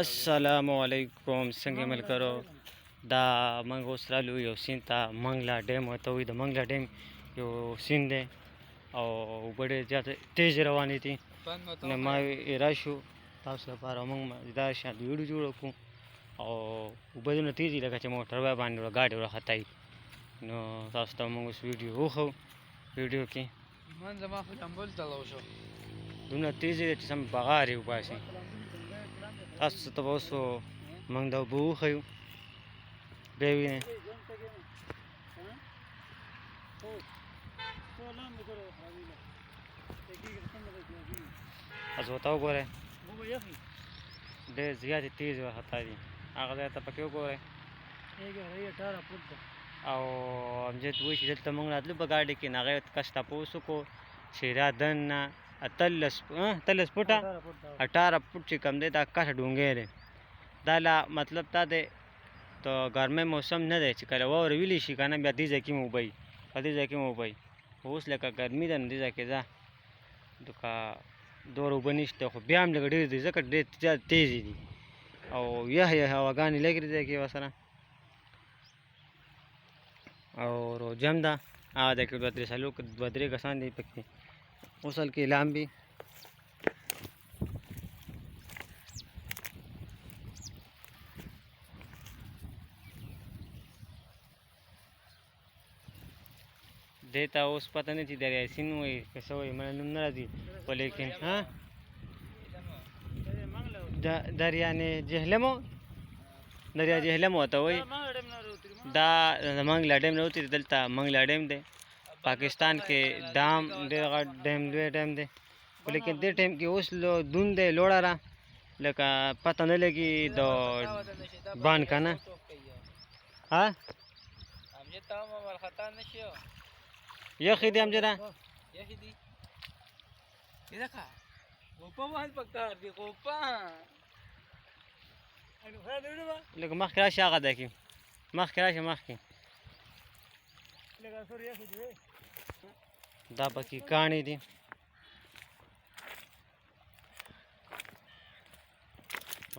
असलामुअलैकुम څنګه ملګرو دا موږ اوس رالو یو سیند ته منګلا ډیم ورته وایي د منګلا ډیم یو سیند دی او اوبه ډېرې زیاتې تیز روانې دي نو ما راشو تاسو لپاره موږ دا شان ویډیو جوړه کړو او اوبه دومره تیز دي لکه چې موټر باندې ګاډي ورختایي نو تاسو ته موږ اوس ویډیو وښو ویډیو کې دومره تیز دی چې سم بغار یې وباسي تاسو ته به اوس موږ دا اوبه وښیو بیا وینئ تاسو ورته وګورئ ډېر زیاتې تیز ورخطا دي هغه ځای ته پکې وګورئ او امجد وایي چې دلته موږ راتلو په ګاډي کې نو هغه یې کس تپوس وکړو چې دا دننه 18 فوټه 18 فوټ چې کوم دی دا کټه ډونګی دی دا لا مطلب دا دی د ګرمۍ موسم نه دی چې کله واوره ویلی شي که نه بیا دې ځای کې مو اوبه په دې ځای کې مو اوبه اوس لکه ګرمي ده نو دې ځای کې ځه لکه دومره اوبه نشته خو بیا هم لږ ډېر دي ځکه ډېر زیات تیزې دي او یخ هواګانې لګې دي کې ورسره او روجم ده هغه ځای کې دوه درې کسان دي پکې غسل کې لامبي دې ته اوس پته نه چې دریای سیند وایي که څه وایي مله نوم نه راځي خو لیکن دریا جهلم ورته وایي دا د منګلا ډیم نه وتې دلته منګلا ډیم دی پاکستان کې دام ډېر غټ ډیم لوی ډیم دی خو لیکن دې ټایم کې اوس دون دی لوړه را لکه پته نه لګي د بان که نه یخې دي امجده لکه مخکې راشي هغه ځای کې مخکې راشي مخکې دا پکې کاڼي دي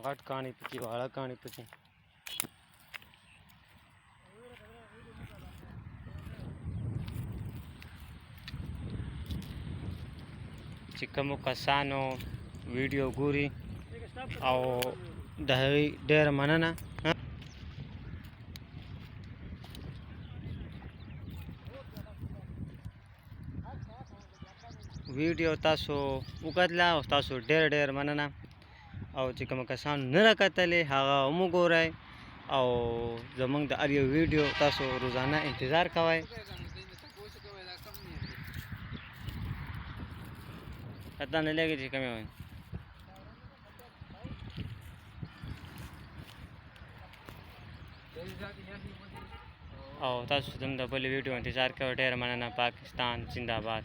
غټ کاڼي پکې واړه کاڼي پکې چې کومو کسانو ویډیو ګوري او د هغې ډېره مننه ویډیو تاسو وکتله او تاسو ډېر مننه او چې کوم کسانو نه راکتلې هغه هم وګورئ او زموږ د هر یو ویډیو تاسو روزانه انتظار کوئ پته نه لګي چې کومې وایي او تاسو زموږ د بلې ویډیو انتظار کوئ ډېره مننه پاکستان زنده باد